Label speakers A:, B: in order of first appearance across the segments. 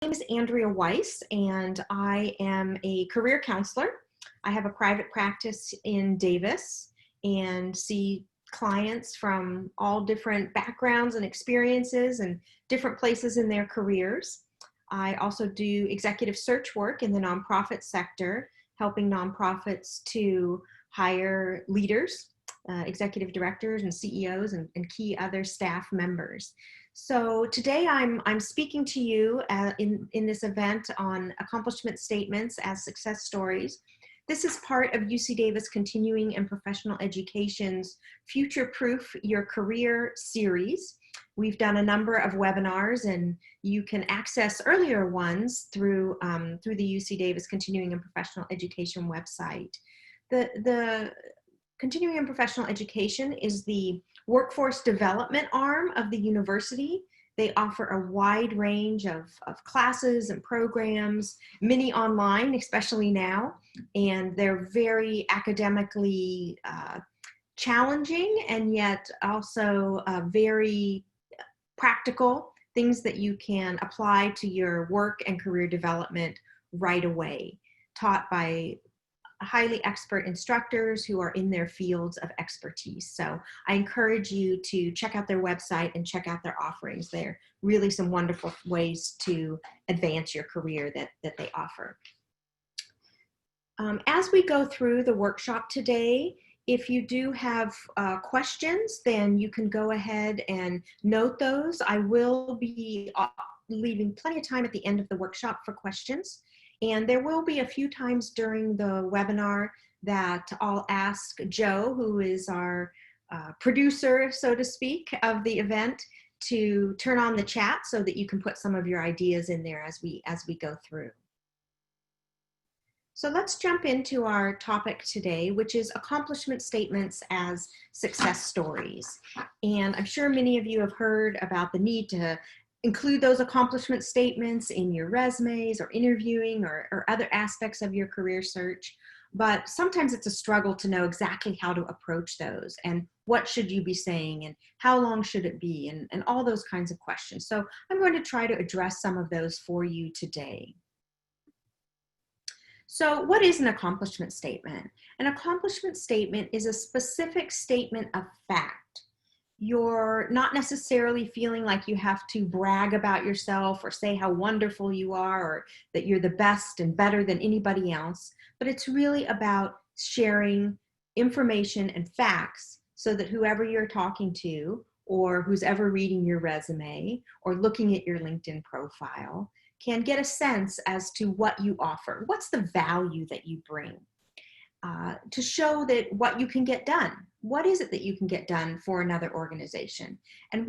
A: name is Andrea Weiss, and I am a career counselor. I have a private practice in Davis and see clients from all different backgrounds and experiences and different places in their careers. I also do executive search work in the nonprofit sector, helping nonprofits to hire leaders, executive directors and CEOs and key other staff members. So today I'm speaking to you in this event on accomplishment statements as success stories. This is part of UC Davis Continuing and Professional Education's Future Proof Your Career series. We've done a number of webinars, and you can access earlier ones through the UC Davis Continuing and Professional Education website. The Continuing and Professional Education is the workforce development arm of the university. They offer a wide range of classes and programs, many online, especially now, and they're very academically challenging and yet also very practical, things that you can apply to your work and career development right away, taught by highly expert instructors who are in their fields of expertise. So I encourage you to check out their website and check out their offerings. They're really some wonderful ways to advance your career that they offer. As we go through the workshop today, if you do have questions, then you can go ahead and note those. I will be leaving plenty of time at the end of the workshop for questions. And there will be a few times during the webinar that I'll ask Joe, who is our producer, so to speak, of the event, to turn on the chat so that you can put some of your ideas in there as we go through. So let's jump into our topic today, which is accomplishment statements as success stories. And I'm sure many of you have heard about the need to include those accomplishment statements in your resumes or interviewing or other aspects of your career search. But sometimes it's a struggle to know exactly how to approach those and what should you be saying and how long should it be and all those kinds of questions. So I'm going to try to address some of those for you today. So what is an accomplishment statement? An accomplishment statement is a specific statement of fact. You're not necessarily feeling like you have to brag about yourself or say how wonderful you are or that you're the best and better than anybody else, but it's really about sharing information and facts so that whoever you're talking to or who's ever reading your resume or looking at your LinkedIn profile can get a sense as to what you offer. What's the value that you bring? To show that what you can get done. What is it that you can get done for another organization? And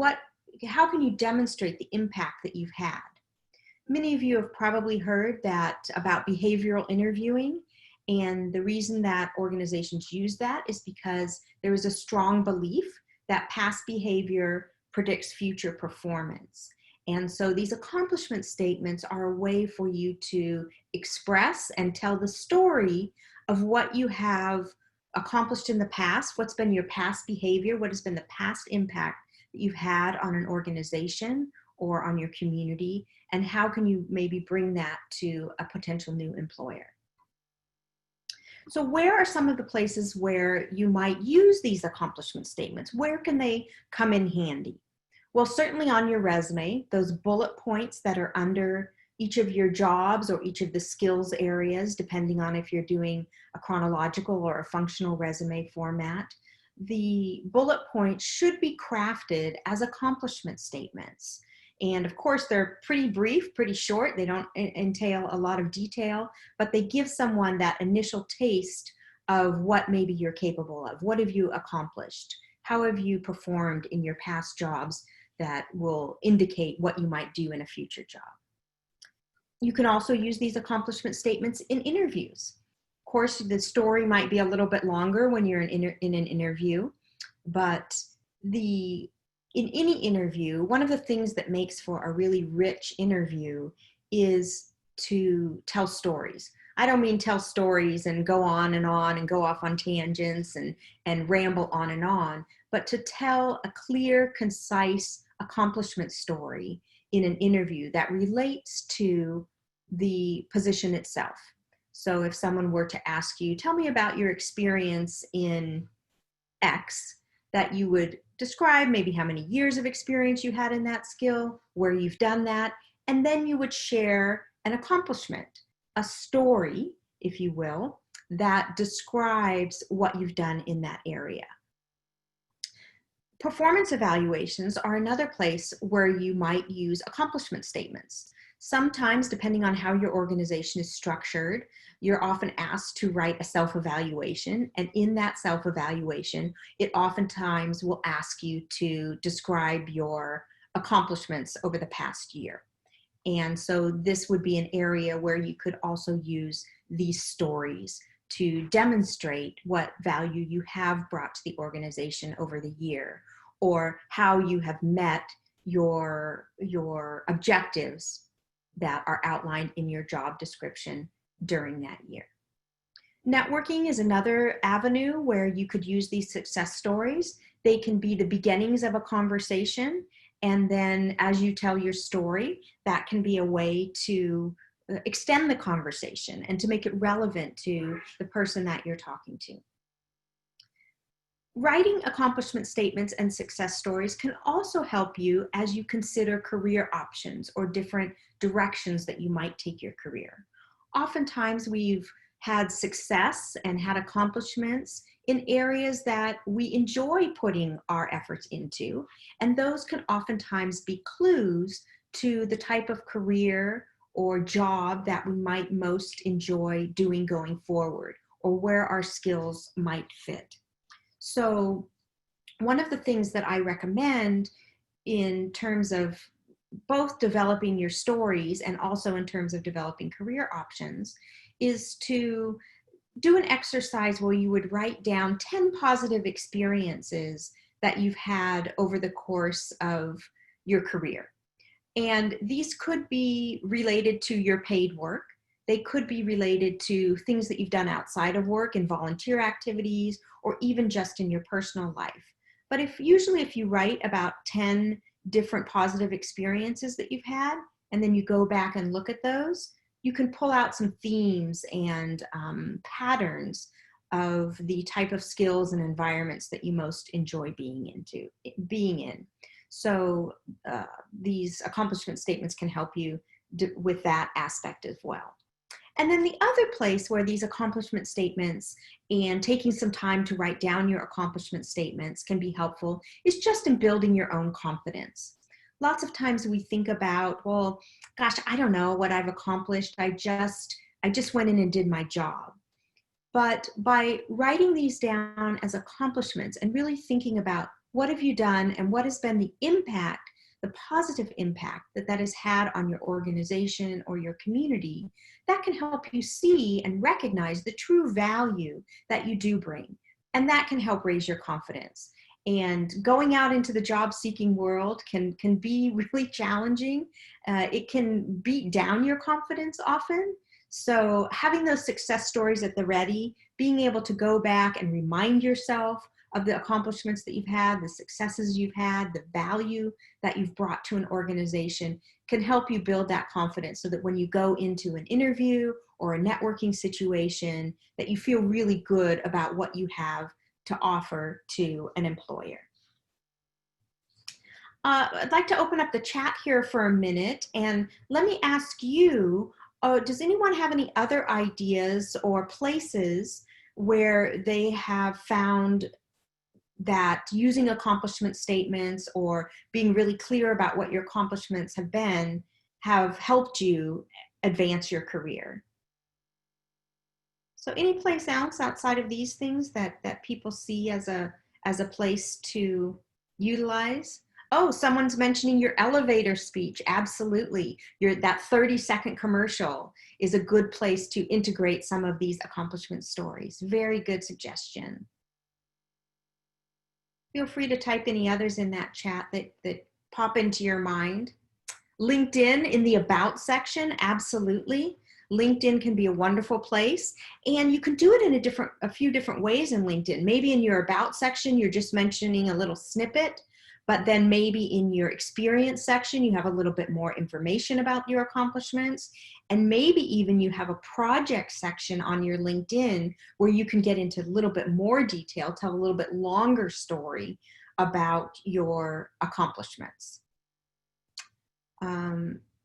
A: how can you demonstrate the impact that you've had? Many of you have probably heard that about behavioral interviewing, and the reason that organizations use that is because there is a strong belief that past behavior predicts future performance. And so these accomplishment statements are a way for you to express and tell the story of what you have accomplished in the past, what's been your past behavior, what has been the past impact that you've had on an organization or on your community, and how can you maybe bring that to a potential new employer. So where are some of the places where you might use these accomplishment statements? Where can they come in handy? Well, certainly on your resume, those bullet points that are under each of your jobs or each of the skills areas, depending on if you're doing a chronological or a functional resume format, the bullet points should be crafted as accomplishment statements. And of course, they're pretty brief, pretty short. They don't entail a lot of detail, but they give someone that initial taste of what maybe you're capable of. What have you accomplished? How have you performed in your past jobs that will indicate what you might do in a future job? You can also use these accomplishment statements in interviews. Of course, the story might be a little bit longer when you're in an interview, but in any interview, one of the things that makes for a really rich interview is to tell stories. I don't mean tell stories and go on and go off on tangents and ramble on, but to tell a clear, concise accomplishment story in an interview that relates to the position itself. So if someone were to ask you, tell me about your experience in X, that you would describe maybe how many years of experience you had in that skill, where you've done that, and then you would share an accomplishment, a story, if you will, that describes what you've done in that area. Performance evaluations are another place where you might use accomplishment statements. Sometimes, depending on how your organization is structured, you're often asked to write a self-evaluation, and in that self-evaluation, it oftentimes will ask you to describe your accomplishments over the past year. And so this would be an area where you could also use these stories to demonstrate what value you have brought to the organization over the year, or how you have met your objectives that are outlined in your job description during that year. Networking is another avenue where you could use these success stories. They can be the beginnings of a conversation, and then as you tell your story, that can be a way to extend the conversation and to make it relevant to the person that you're talking to. Writing accomplishment statements and success stories can also help you as you consider career options or different directions that you might take your career. Oftentimes we've had success and had accomplishments in areas that we enjoy putting our efforts into, and those can oftentimes be clues to the type of career or job that we might most enjoy doing going forward, or where our skills might fit. So one of the things that I recommend in terms of both developing your stories and also in terms of developing career options is to do an exercise where you would write down 10 positive experiences that you've had over the course of your career. And these could be related to your paid work. They could be related to things that you've done outside of work and volunteer activities, or even just in your personal life. But usually if you write about 10 different positive experiences that you've had, and then you go back and look at those, you can pull out some themes and patterns of the type of skills and environments that you most enjoy being in. So these accomplishment statements can help you with that aspect as well. And then the other place where these accomplishment statements and taking some time to write down your accomplishment statements can be helpful is just in building your own confidence. Lots of times we think about, well, gosh, I don't know what I've accomplished. I just went in and did my job. But by writing these down as accomplishments and really thinking about what have you done and what has been the impact, the positive impact that has had on your organization or your community, that can help you see and recognize the true value that you do bring. And that can help raise your confidence. And going out into the job seeking world can be really challenging. It can beat down your confidence often. So having those success stories at the ready, being able to go back and remind yourself of the accomplishments that you've had, the successes you've had, the value that you've brought to an organization can help you build that confidence so that when you go into an interview or a networking situation, that you feel really good about what you have to offer to an employer. I'd like to open up the chat here for a minute, and let me ask you, does anyone have any other ideas or places where they have found that using accomplishment statements or being really clear about what your accomplishments have been have helped you advance your career? So any place else outside of these things that people see as a place to utilize? Oh, someone's mentioning your elevator speech. Absolutely. That 30-second commercial is a good place to integrate some of these accomplishment stories. Very good suggestion. Feel free to type any others in that chat that pop into your mind. LinkedIn in the About section, absolutely. LinkedIn can be a wonderful place, and you can do it in a few different ways in LinkedIn. Maybe in your About section, you're just mentioning a little snippet, but then maybe in your experience section, you have a little bit more information about your accomplishments. And maybe even you have a project section on your LinkedIn where you can get into a little bit more detail, tell a little bit longer story about your accomplishments.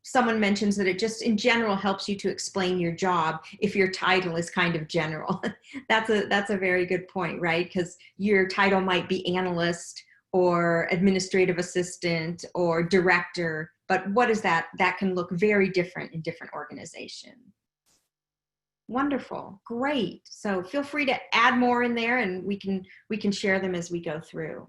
A: Someone mentions that it just in general helps you to explain your job if your title is kind of general. That's a very good point, right? Because your title might be analyst or administrative assistant or director, but what is that? That can look very different in different organizations. Wonderful, great. So feel free to add more in there, and we can share them as we go through.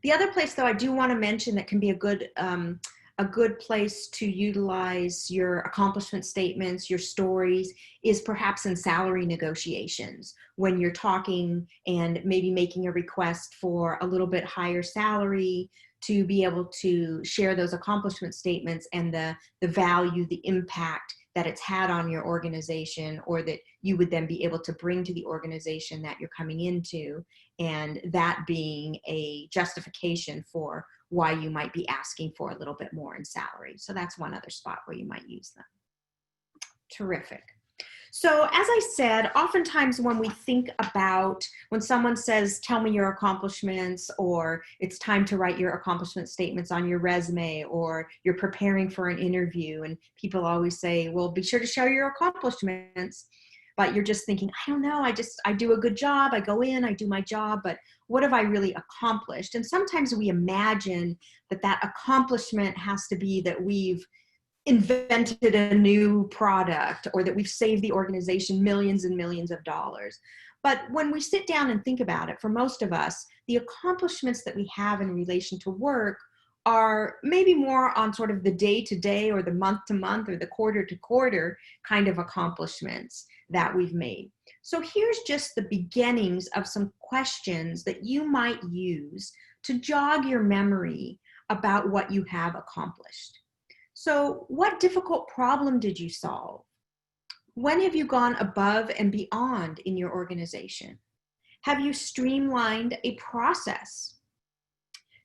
A: The other place, though, I do want to mention that can be a good place to utilize your accomplishment statements, your stories, is perhaps in salary negotiations when you're talking and maybe making a request for a little bit higher salary, to be able to share those accomplishment statements and the value, the impact that it's had on your organization, or that you would then be able to bring to the organization that you're coming into, and that being a justification for why you might be asking for a little bit more in salary. So that's one other spot where you might use them. Terrific. So as I said, oftentimes when we think about, when someone says, tell me your accomplishments, or it's time to write your accomplishment statements on your resume, or you're preparing for an interview, and people always say, well, be sure to share your accomplishments. But you're just thinking, I don't know, I do a good job, I go in, I do my job, but what have I really accomplished? And sometimes we imagine that accomplishment has to be that we've invented a new product, or that we've saved the organization millions and millions of dollars. But when we sit down and think about it, for most of us, the accomplishments that we have in relation to work are maybe more on sort of the day-to-day or the month-to-month or the quarter-to-quarter kind of accomplishments that we've made. So here's just the beginnings of some questions that you might use to jog your memory about what you have accomplished. So what difficult problem did you solve? When have you gone above and beyond in your organization? Have you streamlined a process?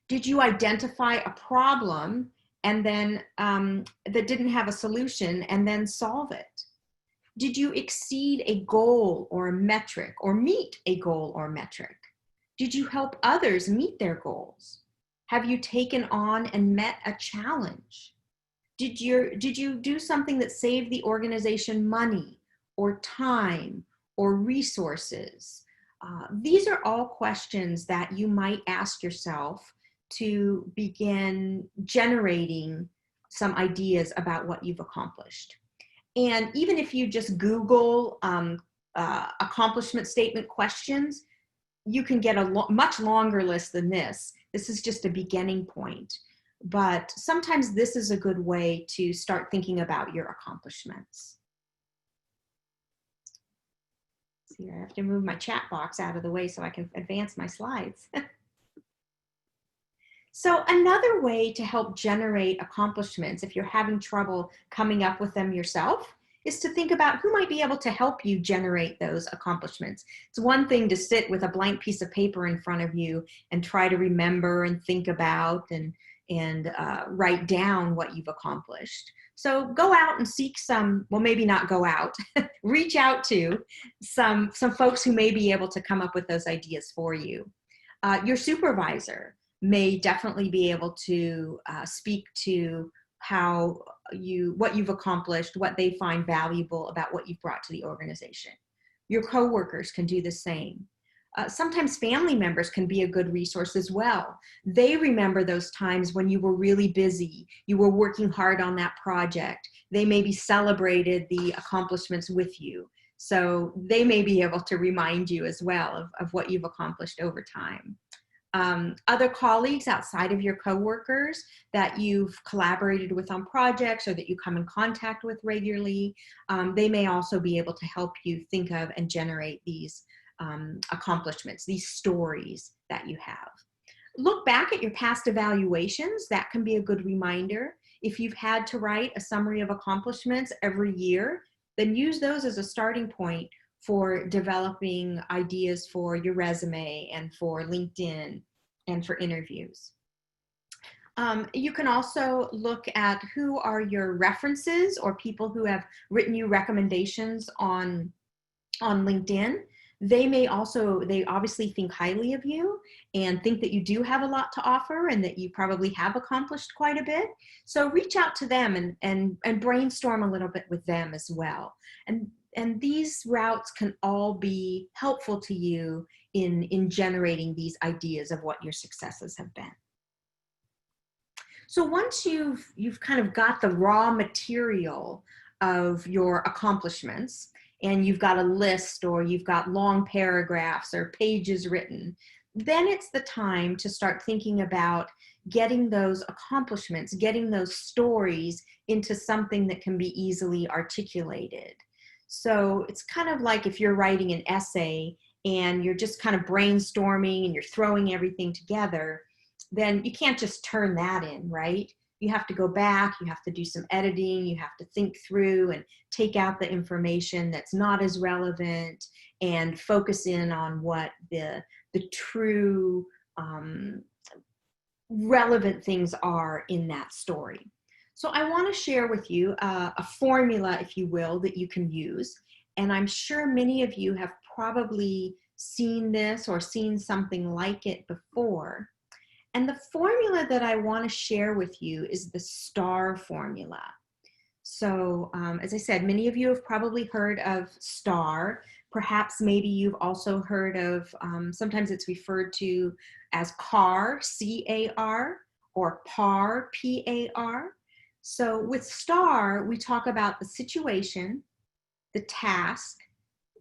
A: Did you identify a problem and then that didn't have a solution and then solve it? Did you exceed a goal or a metric, or meet a goal or metric? Did you help others meet their goals? Have you taken on and met a challenge? Did you do something that saved the organization money or time or resources? These are all questions that you might ask yourself to begin generating some ideas about what you've accomplished. And even if you just Google accomplishment statement questions, you can get a much longer list than this. This is just a beginning point. But sometimes this is a good way to start thinking about your accomplishments. See, I have to move my chat box out of the way so I can advance my slides. So another way to help generate accomplishments, if you're having trouble coming up with them yourself, is to think about who might be able to help you generate those accomplishments. It's one thing to sit with a blank piece of paper in front of you and try to remember and think about and write down what you've accomplished. So go out and seek some, well, maybe not go out, reach out to some folks who may be able to come up with those ideas for you. Your supervisor may definitely be able to speak to what you've accomplished, what they find valuable about what you've brought to the organization. Your coworkers can do the same. Sometimes family members can be a good resource as well. They remember those times when you were really busy, you were working hard on that project. They maybe celebrated the accomplishments with you. So they may be able to remind you as well of what you've accomplished over time. Other colleagues outside of your coworkers that you've collaborated with on projects or that you come in contact with regularly, they may also be able to help you think of and generate these accomplishments, these stories that you have. Look back at your past evaluations. That can be a good reminder. If you've had to write a summary of accomplishments every year, then use those as a starting point for developing ideas for your resume and for LinkedIn and for interviews. You can also look at who are your references or people who have written you recommendations on LinkedIn. They obviously think highly of you and think that you do have a lot to offer and that you probably have accomplished quite a bit. So reach out to them and brainstorm a little bit with them as well. And these routes can all be helpful to you in generating these ideas of what your successes have been. So once you've kind of got the raw material of your accomplishments, and you've got a list or you've got long paragraphs or pages written, then it's the time to start thinking about getting those accomplishments, getting those stories into something that can be easily articulated. So it's kind of like if you're writing an essay and you're just kind of brainstorming and you're throwing everything together, then you can't just turn that in, right? You have to go back, you have to do some editing, you have to think through and take out the information that's not as relevant and focus in on what the true relevant things are in that story. So I want to share with you a formula, if you will, that you can use. And I'm sure many of you have probably seen this or seen something like it before. And the formula that I want to share with you is the STAR formula. So as I said, many of you have probably heard of STAR. Perhaps maybe you've also heard of, sometimes it's referred to as CAR, C-A-R, or PAR, P-A-R. So with STAR, we talk about the situation, the task,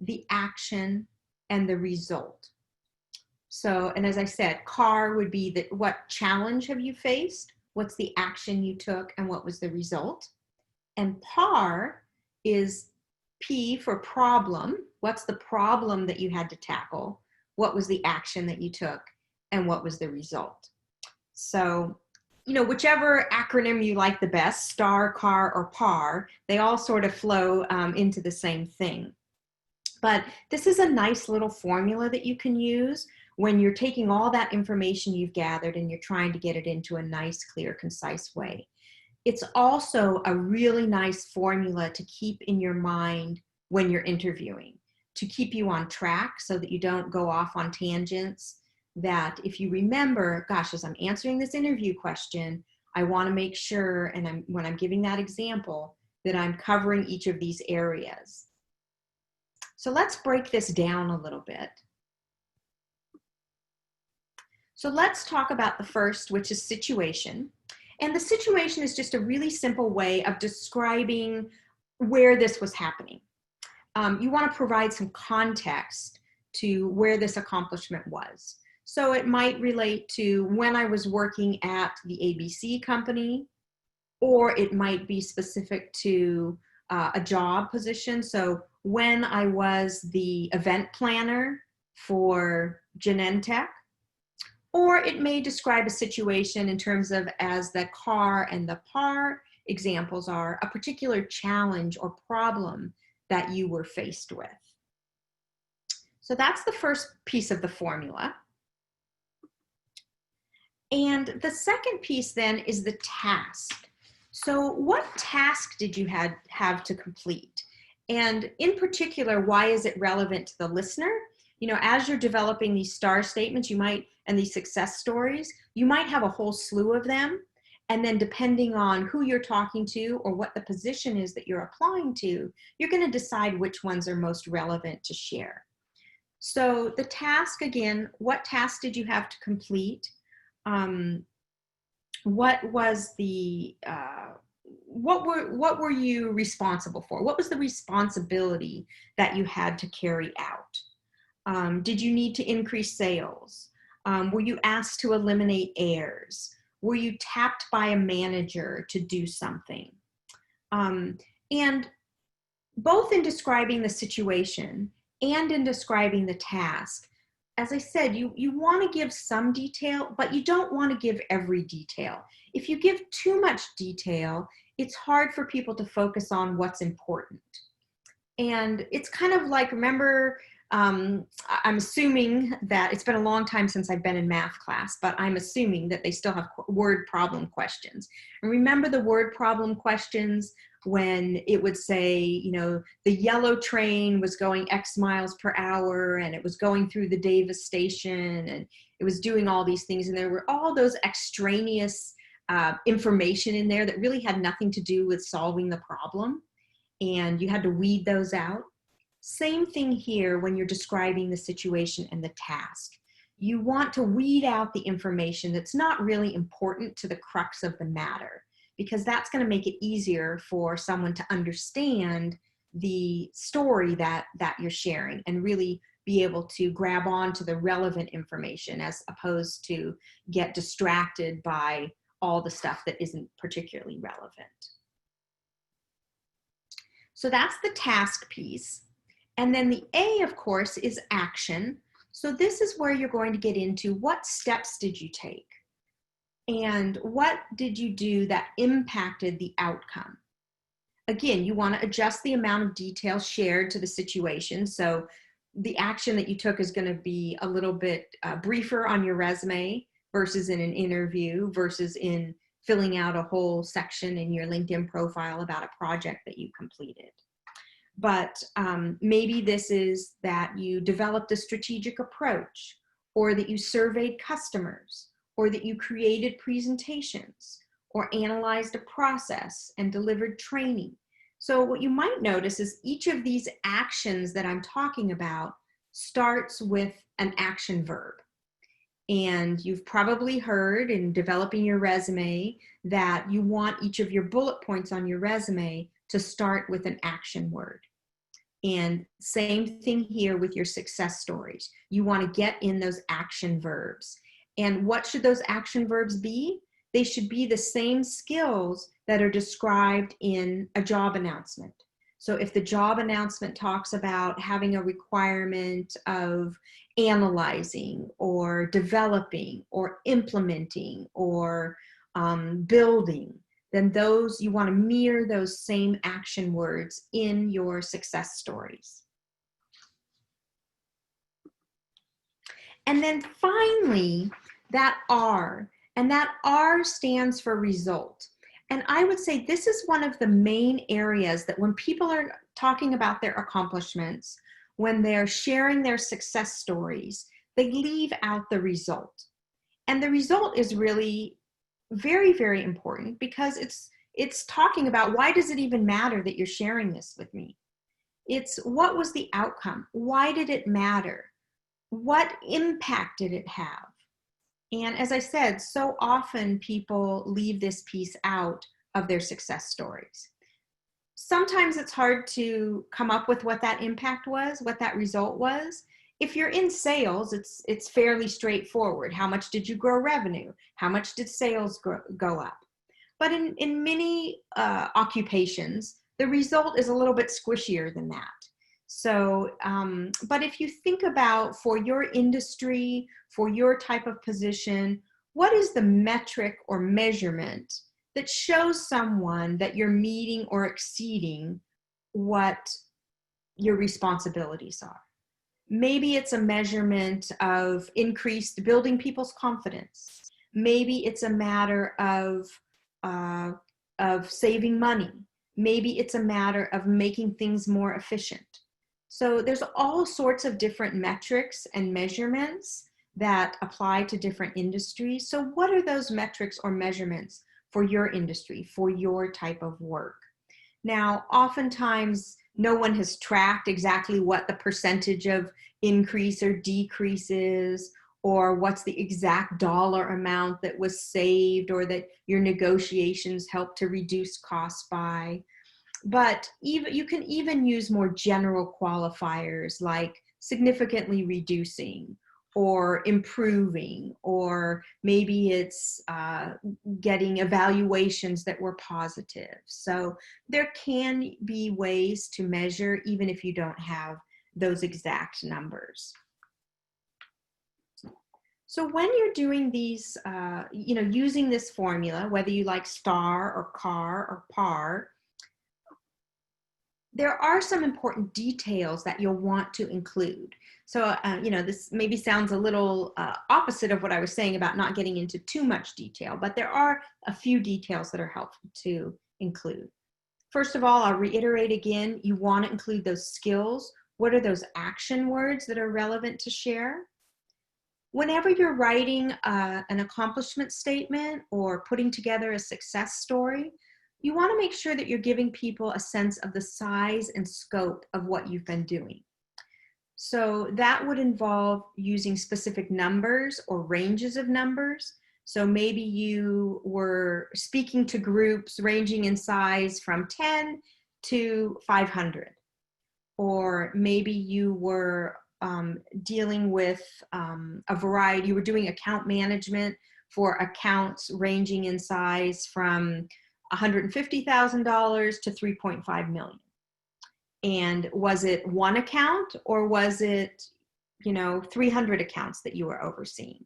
A: the action, and the result. So, and as I said, CAR would be what challenge have you faced? What's the action you took and what was the result? And PAR is P for problem. What's the problem that you had to tackle? What was the action that you took and what was the result? So, whichever acronym you like the best, STAR, CAR, or PAR, they all sort of flow into the same thing. But this is a nice little formula that you can use when you're taking all that information you've gathered and you're trying to get it into a nice, clear, concise way. It's also a really nice formula to keep in your mind when you're interviewing, to keep you on track so that you don't go off on tangents, that if you remember, gosh, as I'm answering this interview question, I want to make sure, and when I'm giving that example, that I'm covering each of these areas. So let's break this down a little bit. So let's talk about the first, which is situation. And the situation is just a really simple way of describing where this was happening. You want to provide some context to where this accomplishment was. So it might relate to when I was working at the ABC company, or it might be specific to a job position. So when I was the event planner for Genentech, or it may describe a situation in terms of, as the CAR and the PAR examples are, a particular challenge or problem that you were faced with. So that's the first piece of the formula. And the second piece then is the task. So what task did you have to complete? And in particular, why is it relevant to the listener? As you're developing these STAR statements, and these success stories, you might have a whole slew of them. And then depending on who you're talking to or what the position is that you're applying to, you're going to decide which ones are most relevant to share. So the task, again, what task did you have to complete? What was the, what were you responsible for? What was the responsibility that you had to carry out? Did you need to increase sales? Were you asked to eliminate errors? Were you tapped by a manager to do something? And both in describing the situation and in describing the task, as I said, you want to give some detail, but you don't want to give every detail. If you give too much detail, it's hard for people to focus on what's important. And it's kind of like, remember, I'm assuming that it's been a long time since I've been in math class, but I'm assuming that they still have word problem questions. And remember the word problem questions when it would say, you know, the yellow train was going X miles per hour and it was going through the Davis station and it was doing all these things. And there were all those extraneous information in there that really had nothing to do with solving the problem. And you had to weed those out. Same thing here when you're describing the situation and the task. You want to weed out the information that's not really important to the crux of the matter, because that's going to make it easier for someone to understand the story that you're sharing and really be able to grab on to the relevant information as opposed to get distracted by all the stuff that isn't particularly relevant. So that's the task piece. And then the A, of course, is action. So this is where you're going to get into what steps did you take? And what did you do that impacted the outcome? Again, you want to adjust the amount of detail shared to the situation. So the action that you took is going to be a little bit briefer on your resume versus in an interview versus in filling out a whole section in your LinkedIn profile about a project that you completed. But maybe this is that you developed a strategic approach, or that you surveyed customers, or that you created presentations, or analyzed a process and delivered training. So what you might notice is each of these actions that I'm talking about starts with an action verb. And you've probably heard in developing your resume that you want each of your bullet points on your resume to start with an action word. And same thing here with your success stories. You want to get in those action verbs. And what should those action verbs be? They should be the same skills that are described in a job announcement. So if the job announcement talks about having a requirement of analyzing or developing or implementing or building, then those, you want to mirror those same action words in your success stories. And then finally, that R, and that R stands for result. And I would say this is one of the main areas that when people are talking about their accomplishments, when they're sharing their success stories, they leave out the result. And the result is really very, very important because it's talking about why does it even matter that you're sharing this with me? It's what was the outcome? Why did it matter? What impact did it have? And as I said, so often people leave this piece out of their success stories. Sometimes it's hard to come up with what that impact was, what that result was. If you're in sales, it's fairly straightforward. How much did you grow revenue? How much did sales go up? But in many occupations, the result is a little bit squishier than that. So, but if you think about for your industry, for your type of position, what is the metric or measurement that shows someone that you're meeting or exceeding what your responsibilities are? Maybe it's a measurement of building people's confidence. Maybe it's a matter of saving money. Maybe it's a matter of making things more efficient. So there's all sorts of different metrics and measurements that apply to different industries. So what are those metrics or measurements for your industry, for your type of work? Now, oftentimes, no one has tracked exactly what the percentage of increase or decrease is, or what's the exact dollar amount that was saved or that your negotiations helped to reduce costs by. But you can even use more general qualifiers like significantly reducing or improving, or maybe it's getting evaluations that were positive. So there can be ways to measure even if you don't have those exact numbers. So when you're doing these, using this formula, whether you like STAR or CAR or PAR, there are some important details that you'll want to include. So, this maybe sounds a little opposite of what I was saying about not getting into too much detail, but there are a few details that are helpful to include. First of all, I'll reiterate again, you want to include those skills. What are those action words that are relevant to share? Whenever you're writing an accomplishment statement or putting together a success story, you want to make sure that you're giving people a sense of the size and scope of what you've been doing. So that would involve using specific numbers or ranges of numbers. So maybe you were speaking to groups ranging in size from 10 to 500. Or maybe you were dealing with a variety, you were doing account management for accounts ranging in size from $150,000 to $3.5 million. And was it one account or was it, 300 accounts that you were overseeing?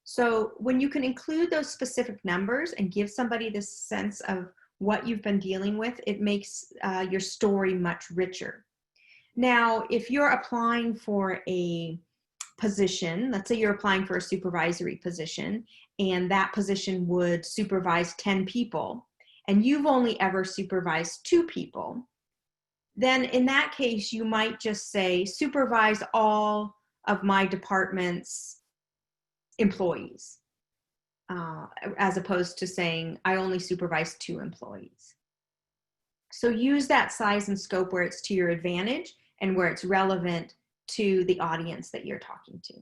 A: So when you can include those specific numbers and give somebody this sense of what you've been dealing with, it makes your story much richer. Now, if you're applying for a position, let's say you're applying for a supervisory position, and that position would supervise 10 people, and you've only ever supervised 2 people, then in that case, you might just say, supervise all of my department's employees, as opposed to saying, I only supervise 2 employees. So use that size and scope where it's to your advantage and where it's relevant to the audience that you're talking to.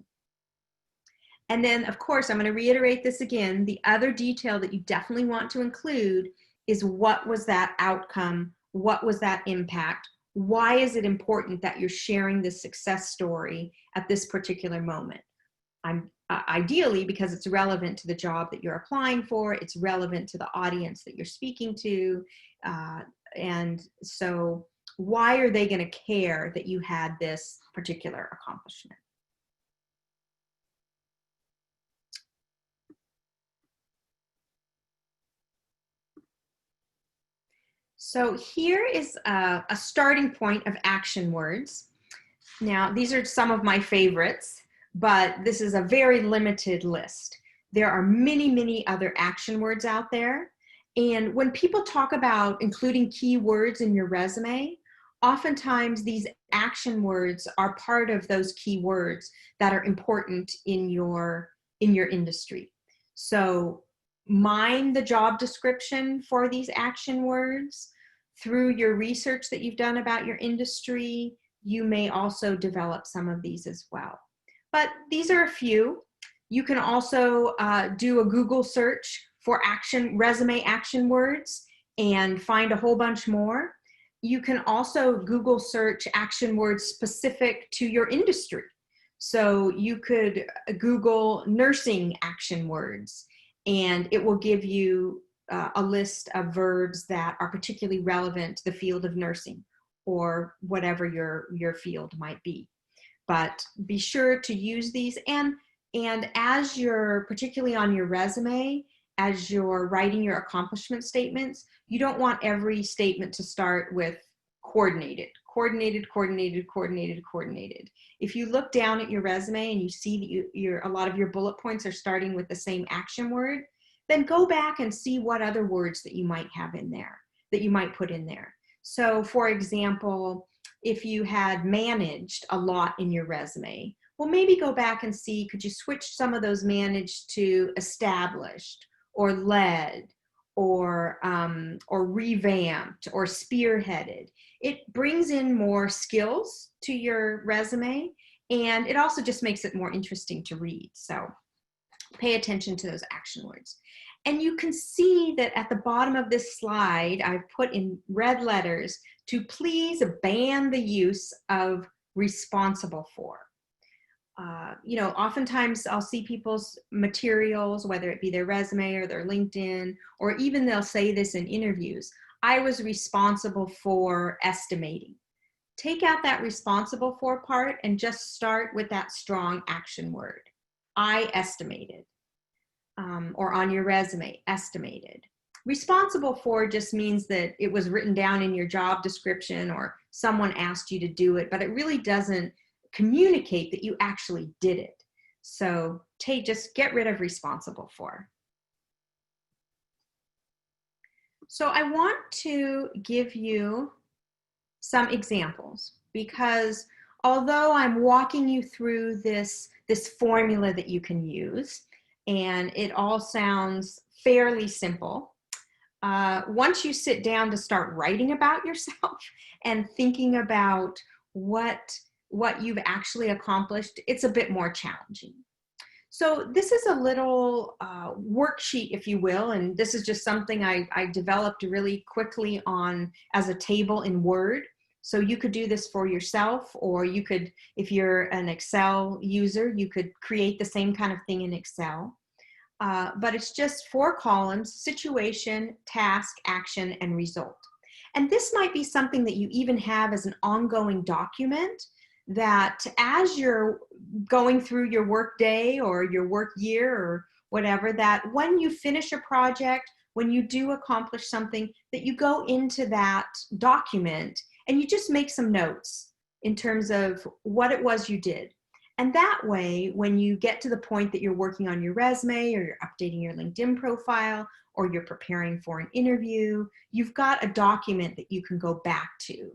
A: And then, of course, I'm going to reiterate this again. The other detail that you definitely want to include is what was that outcome? What was that impact? Why is it important that you're sharing this success story at this particular moment? Ideally, because it's relevant to the job that you're applying for, it's relevant to the audience that you're speaking to, and so why are they going to care that you had this particular accomplishment? So here is a starting point of action words. Now, these are some of my favorites, but this is a very limited list. There are many, many other action words out there. And when people talk about including keywords in your resume, oftentimes these action words are part of those keywords that are important in your industry. So mine the job description for these action words. Through your research that you've done about your industry, you may also develop some of these as well. But these are a few. You can also do a Google search for resume action words and find a whole bunch more. You can also Google search action words specific to your industry. So you could Google nursing action words, and it will give you a list of verbs that are particularly relevant to the field of nursing or whatever your field might be. But be sure to use these, and as you're, particularly on your resume, as you're writing your accomplishment statements, you don't want every statement to start with coordinated. If you look down at your resume and you see that a lot of your bullet points are starting with the same action word, then go back and see what other words that you might have in there, that you might put in there. So for example, if you had managed a lot in your resume, well, maybe go back and see, could you switch some of those managed to established or led or revamped or spearheaded. It brings in more skills to your resume, and it also just makes it more interesting to read. So pay attention to those action words. And you can see that at the bottom of this slide, I've put in red letters to please ban the use of responsible for. Oftentimes I'll see people's materials, whether it be their resume or their LinkedIn, or even they'll say this in interviews, I was responsible for estimating. Take out that responsible for part and just start with that strong action word. I estimated. Or on your resume, estimated. Responsible for just means that it was written down in your job description or someone asked you to do it, but it really doesn't communicate that you actually did it. So just get rid of responsible for. So I want to give you some examples, because although I'm walking you through this formula that you can use, and it all sounds fairly simple, once you sit down to start writing about yourself and thinking about what you've actually accomplished, it's a bit more challenging. So this is a little worksheet, if you will, and this is just something I developed really quickly as a table in Word. So you could do this for yourself, or you could, if you're an Excel user, you could create the same kind of thing in Excel. But it's just 4 columns: situation, task, action, and result. And this might be something that you even have as an ongoing document, that as you're going through your work day or your work year or whatever, that when you finish a project, when you do accomplish something, that you go into that document and you just make some notes in terms of what it was you did. And that way, when you get to the point that you're working on your resume, or you're updating your LinkedIn profile, or you're preparing for an interview, you've got a document that you can go back to.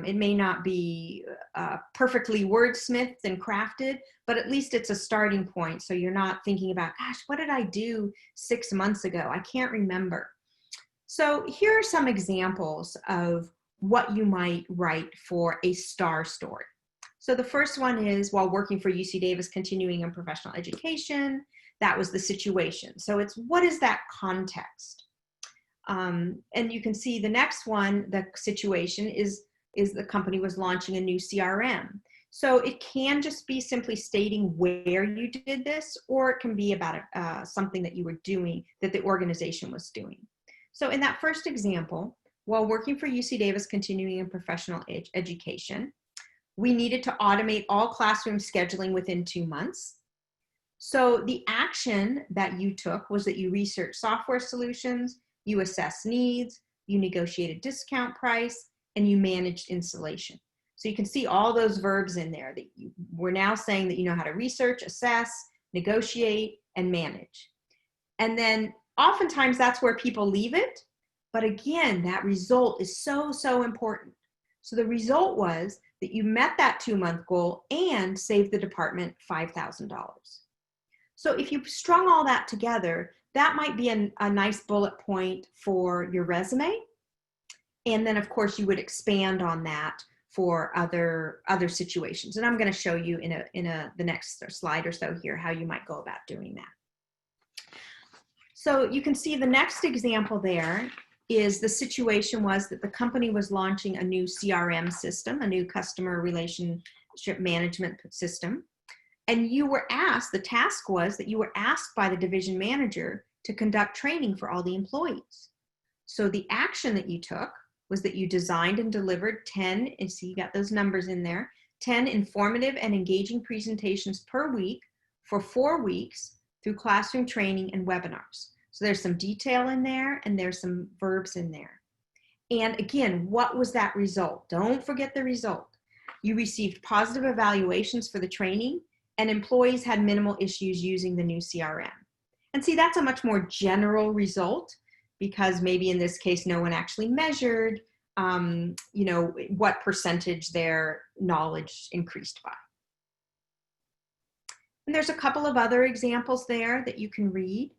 A: It may not be perfectly wordsmithed and crafted, but at least it's a starting point. So you're not thinking about, gosh, what did I do 6 months ago? I can't remember. So here are some examples of what you might write for a star story. So the first one is, while working for UC Davis continuing in professional education, that was the situation. So it's, what is that context? And you can see the next one, the situation is the company was launching a new CRM. So it can just be simply stating where you did this, or it can be about something that you were doing, that the organization was doing. So in that first example, while working for UC Davis continuing in professional education, we needed to automate all classroom scheduling within 2 months. So the action that you took was that you researched software solutions, you assessed needs, you negotiated discount price, and you managed installation. So you can see all those verbs in there that we're now saying that you know how to research, assess, negotiate, and manage. And then oftentimes that's where people leave it. But again, that result is so, so important. So the result was that you met that 2-month goal and saved the department $5,000. So if you strung all that together, that might be a nice bullet point for your resume. And then of course you would expand on that for other situations. And I'm going to show you in the next slide or so here how you might go about doing that. So you can see the next example there is, the situation was that the company was launching a new CRM system, a new customer relationship management system. And you were asked, the task was that you were asked by the division manager to conduct training for all the employees. So the action that you took was that you designed and delivered 10, and see you got those numbers in there, 10 informative and engaging presentations per week for 4 weeks through classroom training and webinars. So there's some detail in there and there's some verbs in there. And again, what was that result? Don't forget the result. You received positive evaluations for the training, and employees had minimal issues using the new CRM. And see, that's a much more general result, because maybe in this case, no one actually measured, what percentage their knowledge increased by. And there's a couple of other examples there that you can read.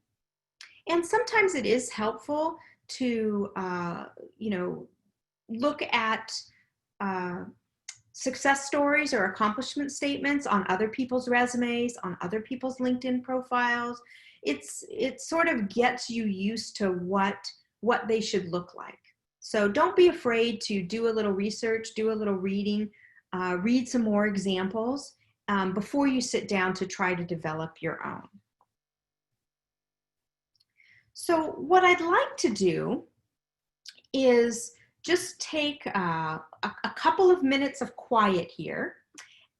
A: And sometimes it is helpful to, look at success stories or accomplishment statements on other people's resumes, on other people's LinkedIn profiles. It sort of gets you used to what they should look like. So don't be afraid to do a little research, do a little reading, read some more examples before you sit down to try to develop your own. So what I'd like to do is just take a couple of minutes of quiet here,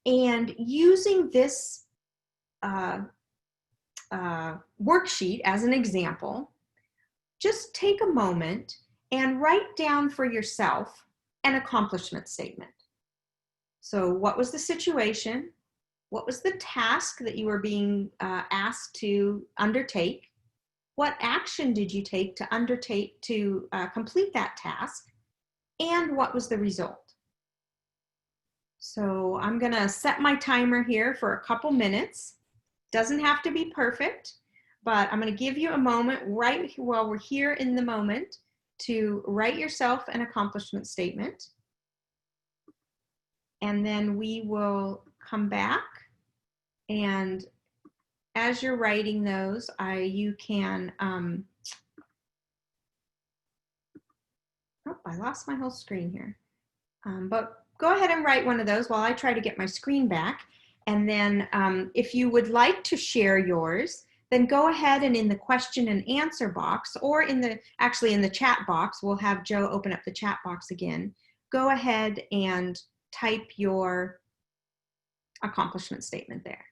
A: and using this worksheet as an example, just take a moment and write down for yourself an accomplishment statement. So what was the situation? What was the task that you were being asked to undertake? What action did you take to complete that task? And what was the result? So I'm gonna set my timer here for a couple minutes. Doesn't have to be perfect, but I'm gonna give you a moment right while we're here in the moment to write yourself an accomplishment statement. And then we will come back, and as you're writing those, you can, oh, I lost my whole screen here. But go ahead and write one of those while I try to get my screen back. And then if you would like to share yours, then go ahead and in the question and answer box, or actually in the chat box, we'll have Joe open up the chat box again. Go ahead and type your accomplishment statement there.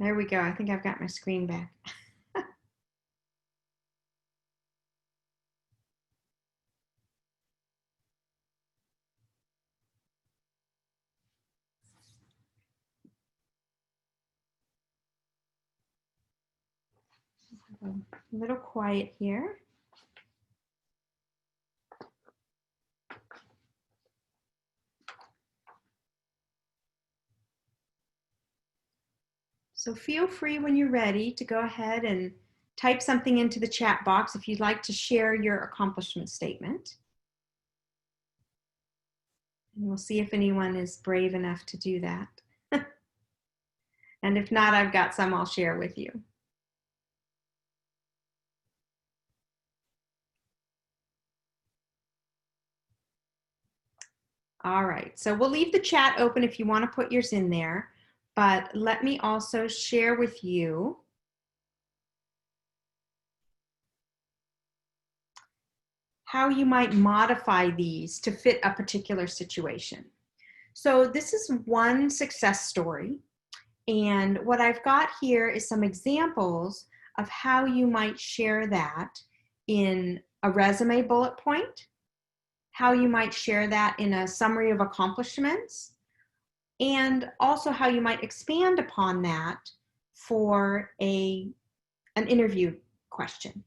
A: There we go. I think I've got my screen back. A little quiet here. So feel free when you're ready to go ahead and type something into the chat box if you'd like to share your accomplishment statement. And we'll see if anyone is brave enough to do that. And if not, I've got some I'll share with you. All right, so we'll leave the chat open if you want to put yours in there, but let me also share with you how you might modify these to fit a particular situation. So this is one success story, and what I've got here is some examples of how you might share that in a resume bullet point, how you might share that in a summary of accomplishments, and also how you might expand upon that for an interview question.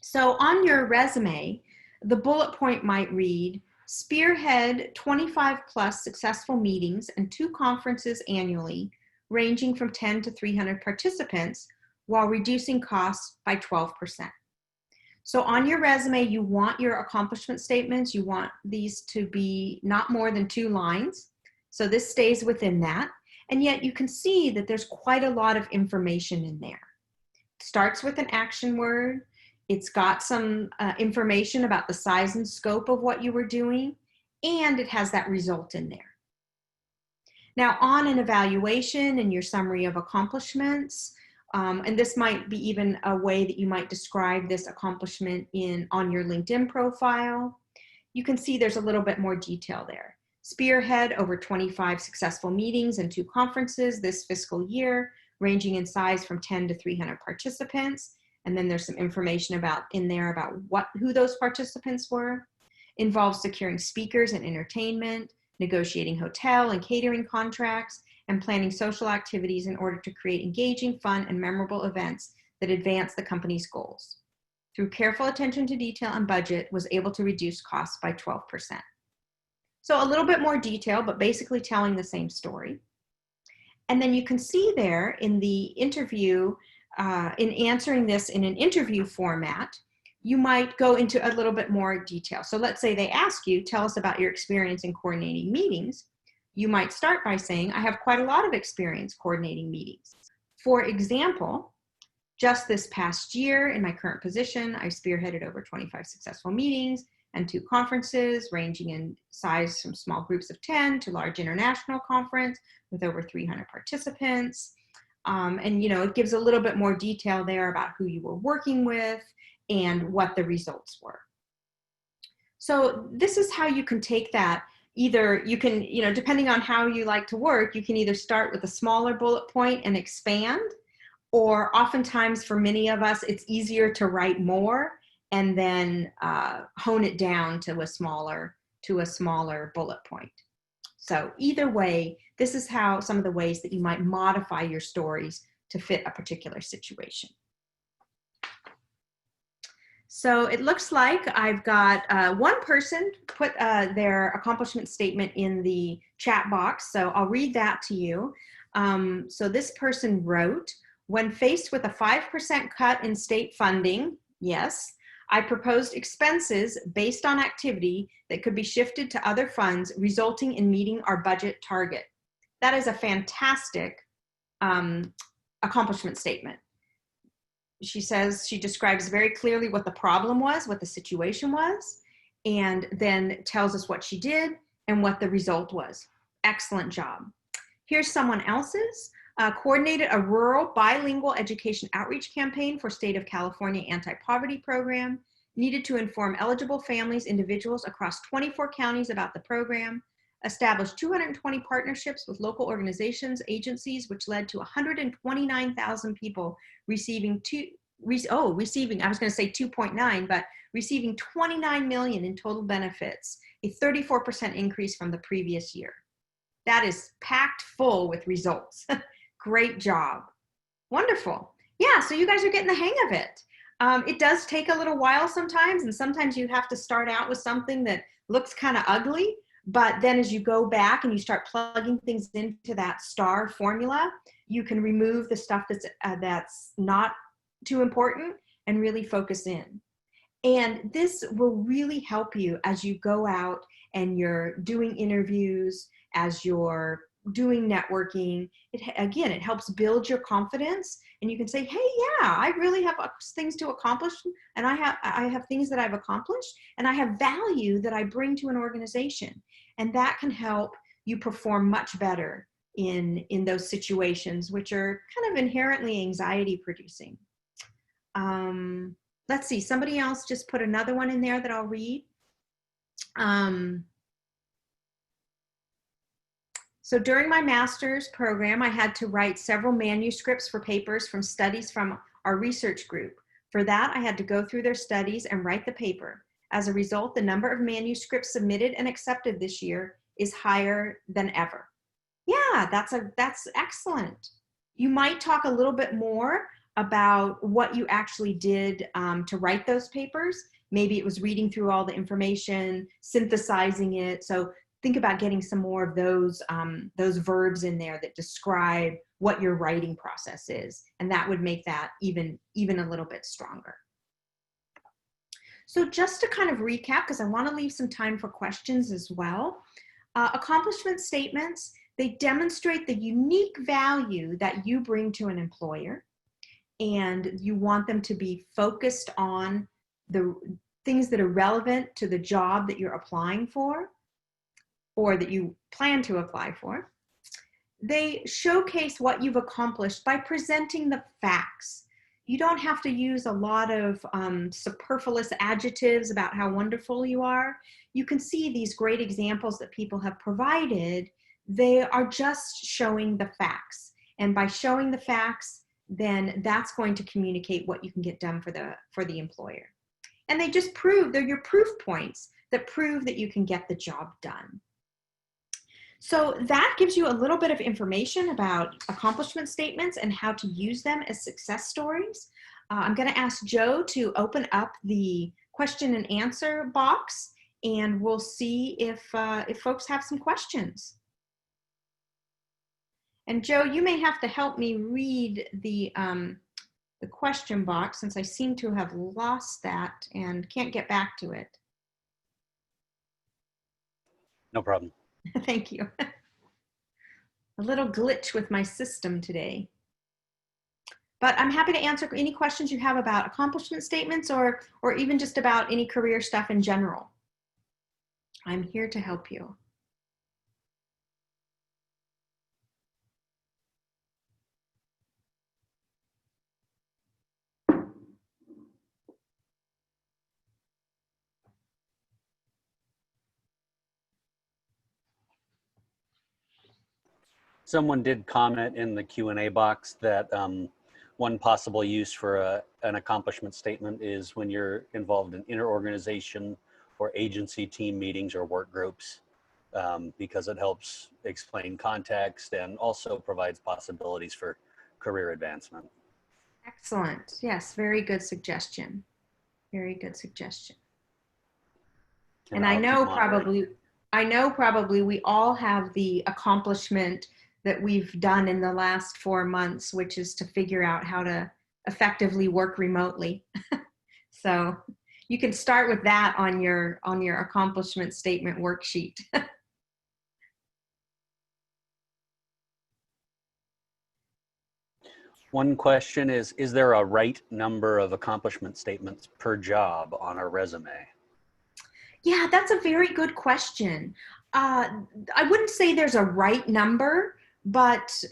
A: So on your resume, the bullet point might read, spearhead 25 plus successful meetings and 2 conferences annually, ranging from 10 to 300 participants, while reducing costs by 12%. So on your resume, you want your accomplishment statements, you want these to be not more than 2 lines. So this stays within that. And yet you can see that there's quite a lot of information in there. It starts with an action word. It's got some information about the size and scope of what you were doing, and it has that result in there. Now on an evaluation and your summary of accomplishments, and this might be even a way that you might describe this accomplishment on your LinkedIn profile, you can see there's a little bit more detail there. Spearhead over 25 successful meetings and 2 conferences this fiscal year, ranging in size from 10 to 300 participants. And then there's some information in there about who those participants were. Involves securing speakers and entertainment, negotiating hotel and catering contracts, and planning social activities in order to create engaging, fun, and memorable events that advance the company's goals. Through careful attention to detail and budget, was able to reduce costs by 12%. So a little bit more detail, but basically telling the same story. And then you can see there in the interview, in answering this in an interview format, you might go into a little bit more detail. So let's say they ask you, tell us about your experience in coordinating meetings. You might start by saying, I have quite a lot of experience coordinating meetings. For example, just this past year in my current position, I spearheaded over 25 successful meetings and 2 conferences ranging in size from small groups of 10 to large international conference with over 300 participants. And it gives a little bit more detail there about who you were working with and what the results were. So this is how you can take that. Either you can, depending on how you like to work, you can either start with a smaller bullet point and expand, or oftentimes for many of us, it's easier to write more and then hone it down to a smaller bullet point. So either way, this is how some of the ways that you might modify your stories to fit a particular situation. So it looks like I've got one person put their accomplishment statement in the chat box. So I'll read that to you. So this person wrote, when faced with a 5% cut in state funding, yes, I proposed expenses based on activity that could be shifted to other funds, resulting in meeting our budget target. That is a fantastic accomplishment statement. She says, she describes very clearly what the problem was, what the situation was, and then tells us what she did and what the result was. Excellent job. Here's someone else's. Coordinated a rural bilingual education outreach campaign for State of California anti-poverty program. Needed to inform eligible families, individuals across 24 counties about the program. Established 220 partnerships with local organizations, agencies, which led to 129,000 people receiving I was going to say 2.9, but receiving 29 million in total benefits, a 34% increase from the previous year. That is packed full with results. Great job. Wonderful. Yeah, so you guys are getting the hang of it. It does take a little while sometimes, and sometimes you have to start out with something that looks kind of ugly, but then as you go back and you start plugging things into that STAR formula, you can remove the stuff that's not too important and really focus in. And this will really help you as you go out and you're doing interviews, as you're doing networking. It helps build your confidence, and you can say, hey, yeah, I really have things to accomplish, and I have things that I've accomplished, and I have value that I bring to an organization. And that can help you perform much better in those situations, which are kind of inherently anxiety producing. Let's see, somebody else just put another one in there that I'll read. So during my master's program, I had to write several manuscripts for papers from studies from our research group. For that, I had to go through their studies and write the paper. As a result, the number of manuscripts submitted and accepted this year is higher than ever. Yeah, that's excellent. You might talk a little bit more about what you actually did to write those papers. Maybe it was reading through all the information, synthesizing it. So think about getting some more of those verbs in there that describe what your writing process is. And that would make that even a little bit stronger. So just to kind of recap, because I want to leave some time for questions as well. Accomplishment statements, they demonstrate the unique value that you bring to an employer. And you want them to be focused on the things that are relevant to the job that you're applying for or that you plan to apply for. They showcase what you've accomplished by presenting the facts. You don't have to use a lot of superfluous adjectives about how wonderful you are. You can see these great examples that people have provided. They are just showing the facts. And by showing the facts, then that's going to communicate what you can get done for the employer. And they just prove, they're your proof points that prove that you can get the job done. So that gives you a little bit of information about accomplishment statements and how to use them as success stories. I'm going to ask Joe to open up the question and answer box, and we'll see if folks have some questions. And Joe, you may have to help me read the question box, since I seem to have lost that and can't get back to it.
B: No problem.
A: Thank you. A little glitch with my system today. But I'm happy to answer any questions you have about accomplishment statements or even just about any career stuff in general. I'm here to help you.
B: Someone did comment in the Q&A box that one possible use for an accomplishment statement is when you're involved in inter-organization or agency team meetings or work groups, because it helps explain context and also provides possibilities for career advancement.
A: Excellent. Yes, very good suggestion. Very good suggestion. And I know probably we all have the accomplishment that we've done in the last 4 months, which is to figure out how to effectively work remotely. So you can start with that on your accomplishment statement worksheet.
B: One question is there a right number of accomplishment statements per job on a resume?
A: Yeah, that's a very good question. I wouldn't say there's a right number, but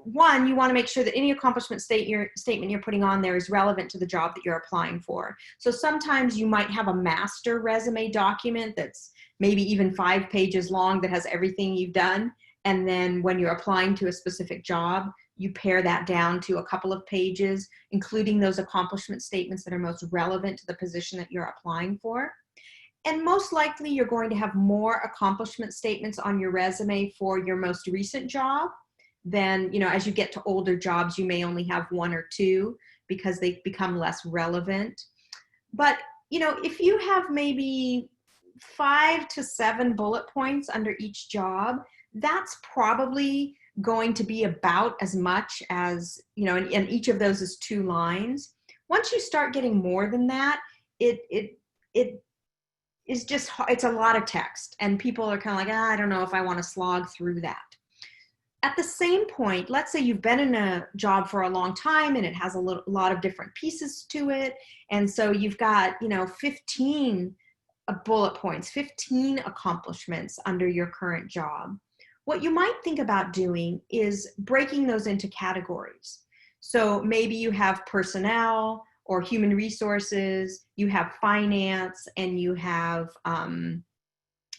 A: one, you want to make sure that any accomplishment statement you're putting on there is relevant to the job that you're applying for. So sometimes you might have a master resume document that's maybe even 5 pages long that has everything you've done. And then when you're applying to a specific job, you pare that down to a couple of pages, including those accomplishment statements that are most relevant to the position that you're applying for. And most likely you're going to have more accomplishment statements on your resume for your most recent job than, as you get to older jobs, you may only have 1 or 2 because they become less relevant. But, if you have maybe 5 to 7 bullet points under each job, that's probably going to be about as much as, and each of those is 2 lines. Once you start getting more than that, it's a lot of text, and people are kind of like, I don't know if I want to slog through that. At the same point, let's say you've been in a job for a long time and it has a lot of different pieces to it. And so you've got, 15 bullet points, 15 accomplishments under your current job. What you might think about doing is breaking those into categories. So maybe you have personnel or human resources, you have finance, and you have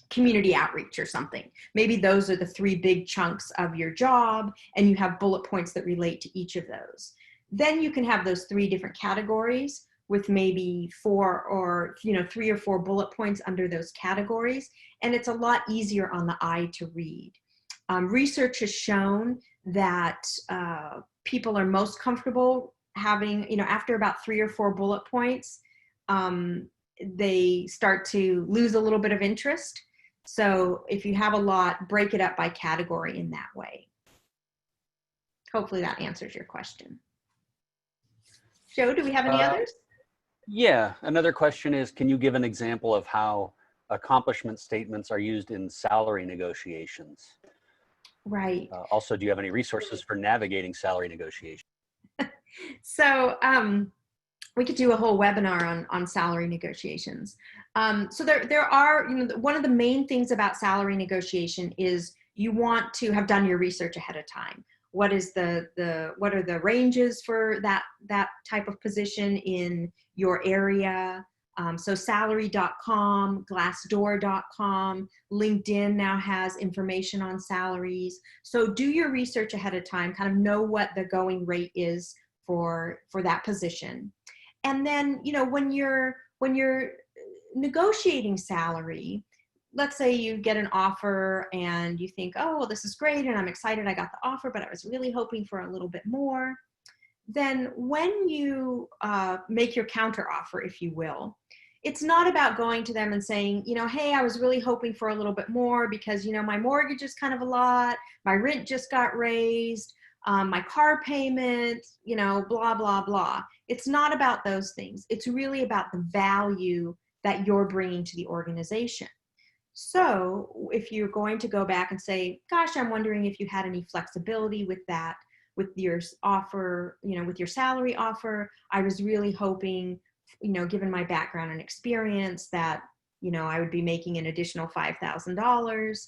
A: community outreach or something. Maybe those are the 3 big chunks of your job, and you have bullet points that relate to each of those. Then you can have those 3 different categories with maybe 4 or 3 or 4 bullet points under those categories, and it's a lot easier on the eye to read. Research has shown that people are most comfortable having, after about 3 or 4 bullet points, they start to lose a little bit of interest. So if you have a lot, break it up by category in that way. Hopefully that answers your question. Joe, do we have any others?
B: Yeah, another question is, can you give an example of how accomplishment statements are used in salary negotiations?
A: Right.
B: Also, do you have any resources for navigating salary negotiations?
A: So we could do a whole webinar on salary negotiations. So there are, one of the main things about salary negotiation is you want to have done your research ahead of time. What is what are the ranges for that type of position in your area? So salary.com, glassdoor.com, LinkedIn now has information on salaries. So do your research ahead of time, kind of know what the going rate is for that position. And then, when you're negotiating salary, let's say you get an offer and you think, oh, well, this is great, and I'm excited I got the offer, but I was really hoping for a little bit more. Then when you make your counter offer, if you will, it's not about going to them and saying, hey, I was really hoping for a little bit more because, my mortgage is kind of a lot, my rent just got raised, my car payment, blah, blah, blah. It's not about those things. It's really about the value that you're bringing to the organization. So if you're going to go back and say, gosh, I'm wondering if you had any flexibility with that, with your offer, with your salary offer, I was really hoping, given my background and experience, that, I would be making an additional $5,000.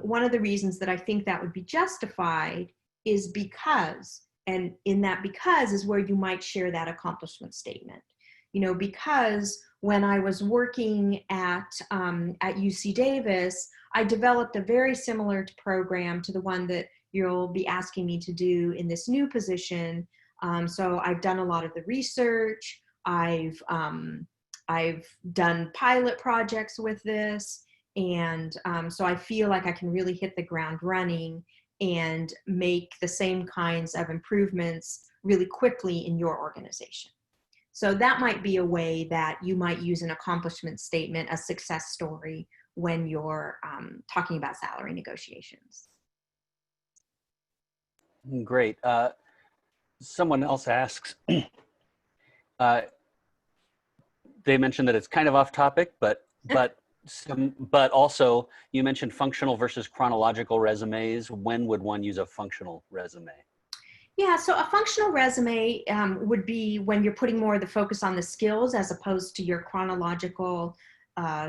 A: One of the reasons that I think that would be justified is because, and in that because is where you might share that accomplishment statement. Because when I was working at UC Davis, I developed a very similar program to the one that you'll be asking me to do in this new position. So I've done a lot of the research. I've done pilot projects with this. And so I feel like I can really hit the ground running and make the same kinds of improvements really quickly in your organization. So that might be a way that you might use an accomplishment statement, a success story, when you're talking about salary negotiations.
B: Great. Someone else asks, they mentioned that it's kind of off topic, but also you mentioned functional versus chronological resumes. When would one use a functional resume?
A: Yeah, so a functional resume would be when you're putting more of the focus on the skills as opposed to your chronological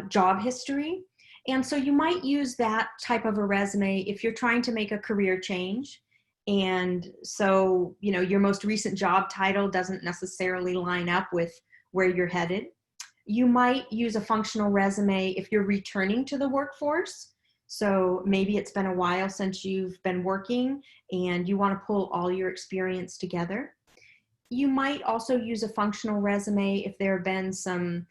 A: job history. And so you might use that type of a resume if you're trying to make a career change. And so, your most recent job title doesn't necessarily line up with where you're headed. You might use a functional resume if you're returning to the workforce. So maybe it's been a while since you've been working and you want to pull all your experience together. You might also use a functional resume if there have been some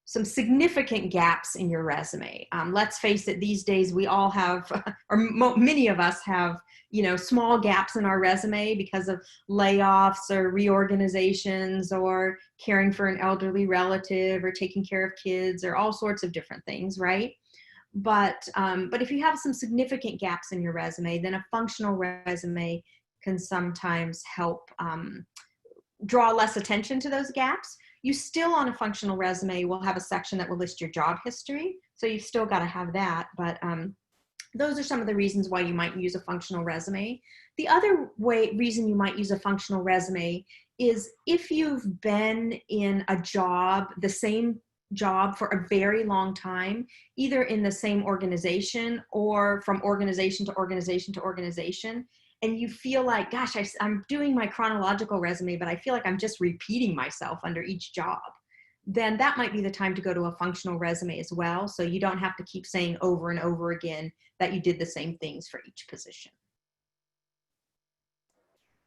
A: significant gaps in your resume. Let's face it, these days we all have, or many of us have, small gaps in our resume because of layoffs or reorganizations or caring for an elderly relative or taking care of kids or all sorts of different things, right? But if you have some significant gaps in your resume, then a functional resume can sometimes help draw less attention to those gaps. You still, on a functional resume, will have a section that will list your job history. So you've still got to have that. But those are some of the reasons why you might use a functional resume. The other reason you might use a functional resume is if you've been in a job, the same job for a very long time, either in the same organization or from organization to organization to organization, and you feel like, gosh, I'm doing my chronological resume, but I feel like I'm just repeating myself under each job, then that might be the time to go to a functional resume as well. So you don't have to keep saying over and over again that you did the same things for each position.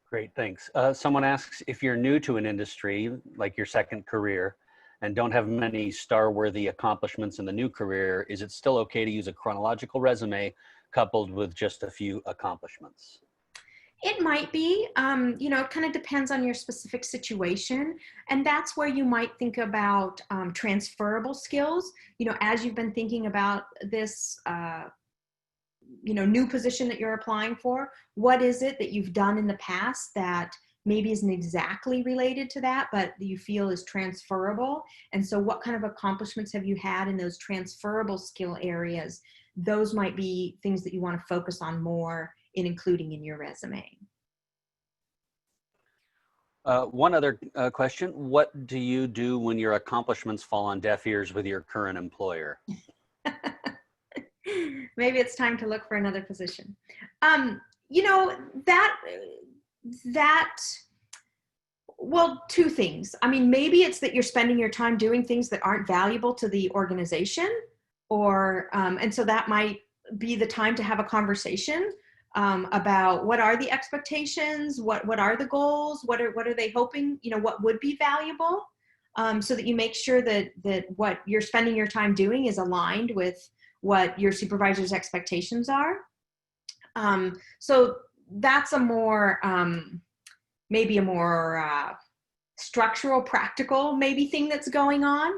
B: Great, thanks. Someone asks, if you're new to an industry, like your second career, and don't have many star-worthy accomplishments in the new career, is it still okay to use a chronological resume coupled with just a few accomplishments?
A: It might be, it kind of depends on your specific situation. And that's where you might think about transferable skills. As you've been thinking about this, new position that you're applying for, what is it that you've done in the past that maybe isn't exactly related to that, but you feel is transferable? And so what kind of accomplishments have you had in those transferable skill areas? Those might be things that you want to focus on more in including in your resume.
B: One other question, what do you do when your accomplishments fall on deaf ears with your current employer?
A: Maybe it's time to look for another position. Well, two things. I mean, maybe it's that you're spending your time doing things that aren't valuable to the organization, and so that might be the time to have a conversation about what are the expectations, what are the goals, what are they hoping, what would be valuable, so that you make sure that what you're spending your time doing is aligned with what your supervisor's expectations are. So that's maybe a more structural, practical maybe thing that's going on.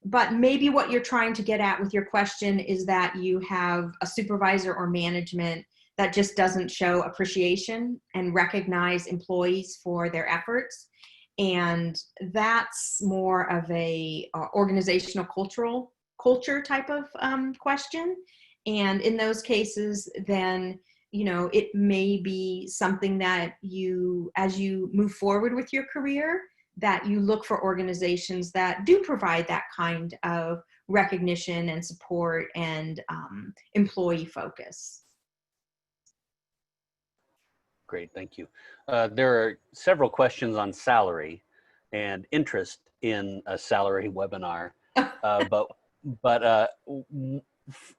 A: But maybe what you're trying to get at with your question is that you have a supervisor or management that just doesn't show appreciation and recognize employees for their efforts. And that's more of a organizational cultural culture type of question. And in those cases, then, you know, it may be something that you, as you move forward with your career, that you look for organizations that do provide that kind of recognition and support and employee focus.
B: Great, thank you. There are several questions on salary and interest in a salary webinar, but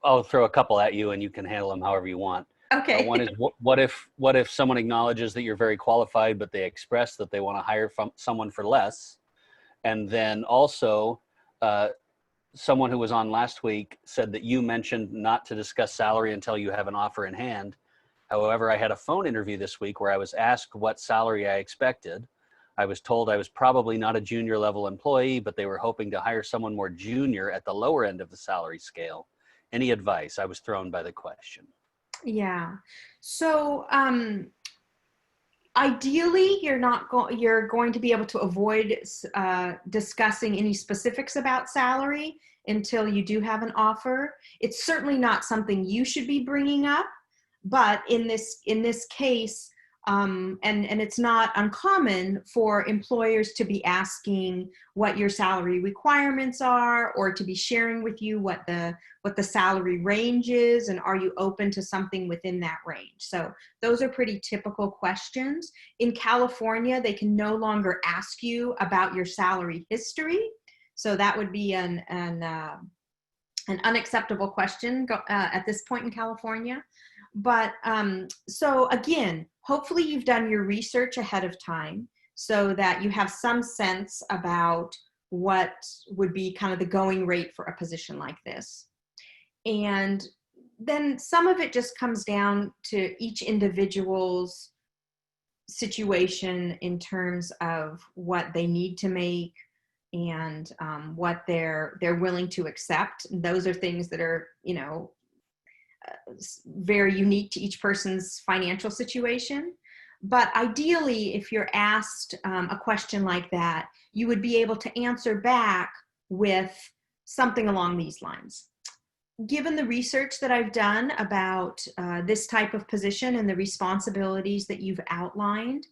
B: I'll throw a couple at you and you can handle them however you want.
A: Okay.
B: One is what if someone acknowledges that you're very qualified, but they express that they want to hire someone for less, and then also someone who was on last week said that you mentioned not to discuss salary until you have an offer in hand. However, I had a phone interview this week where I was asked what salary I expected. I was told I was probably not a junior level employee, but they were hoping to hire someone more junior at the lower end of the salary scale. Any advice? I was thrown by the question.
A: Yeah. So ideally, you're going to be able to avoid discussing any specifics about salary until you do have an offer. It's certainly not something you should be bringing up, but in this case, and it's not uncommon for employers to be asking what your salary requirements are, or to be sharing with you what the salary range is, and are you open to something within that range. So those are pretty typical questions. In California, they can no longer ask you about your salary history. So that would be an unacceptable question at this point in California. But so again, hopefully you've done your research ahead of time so that you have some sense about what would be kind of the going rate for a position like this. And then some of it just comes down to each individual's situation in terms of what they need to make and what they're willing to accept. Those are things that are, you know, very unique to each person's financial situation. But ideally, if you're asked a question like that, you would be able to answer back with something along these lines. Given the research that I've done about this type of position and the responsibilities that you've outlined,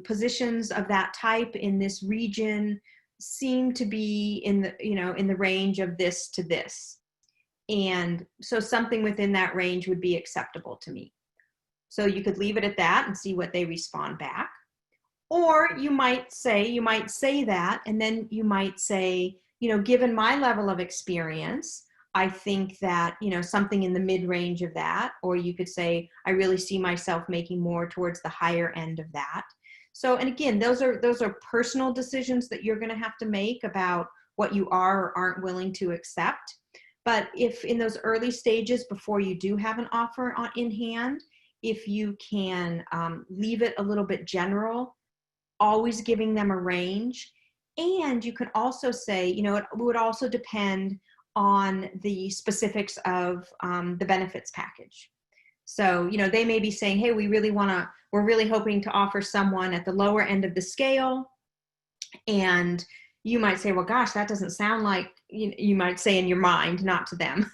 A: positions of that type in this region seem to be in the range of this to this. And so something within that range would be acceptable to me. So you could leave it at that and see what they respond back. Or you might say that, and then you might say, you know, given my level of experience, I think that, you know, something in the mid-range of that, or you could say, I really see myself making more towards the higher end of that. So, and again, those are personal decisions that you're going to have to make about what you are or aren't willing to accept. But if in those early stages before you do have an offer in hand, if you can leave it a little bit general, always giving them a range. And you could also say, you know, it would also depend on the specifics of the benefits package. So, you know, they may be saying, hey, we're really hoping to offer someone at the lower end of the scale. And you might say, well, gosh, that doesn't sound like, you might say in your mind, not to them,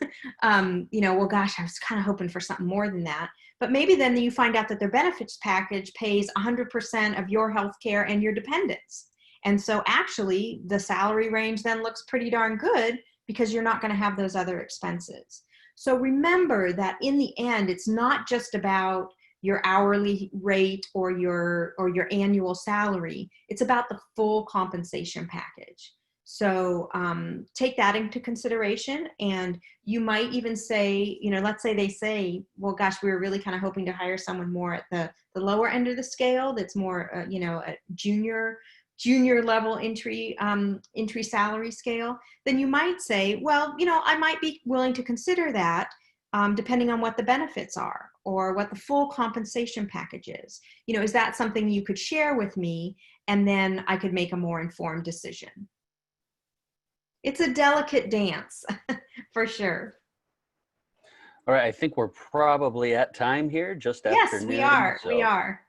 A: you know, well, gosh, I was kind of hoping for something more than that. But maybe then you find out that their benefits package pays 100% of your health care and your dependents. And so actually the salary range then looks pretty darn good because you're not going to have those other expenses. So remember that in the end, it's not just about your hourly rate or your annual salary. It's about the full compensation package. So take that into consideration. And you might even say, you know, let's say they say, well, gosh, we were really kind of hoping to hire someone more at the lower end of the scale. That's more, you know, a junior level entry salary scale. Then you might say, well, you know, I might be willing to consider that depending on what the benefits are or what the full compensation package is. You know, is that something you could share with me? And then I could make a more informed decision. It's a delicate dance for sure.
B: All right, I think we're probably at time here, just after
A: Yes,
B: noon.
A: we are.
B: So.
A: We are.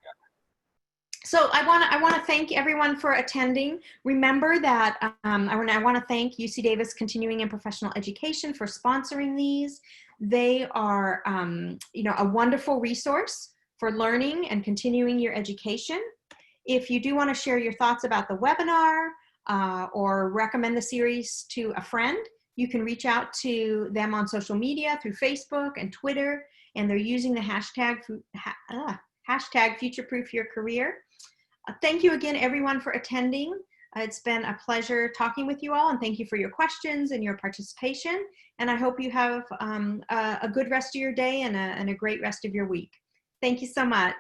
A: So I want to thank everyone for attending. Remember that I want to thank UC Davis Continuing and Professional Education for sponsoring these. They are, you know, a wonderful resource for learning and continuing your education. If you do want to share your thoughts about the webinar or recommend the series to a friend, you can reach out to them on social media through Facebook and Twitter, and they're using the hashtag futureproof your career. Thank you again, everyone, for attending. It's been a pleasure talking with you all, and thank you for your questions and your participation. And I hope you have a good rest of your day and a great rest of your week. Thank you so much.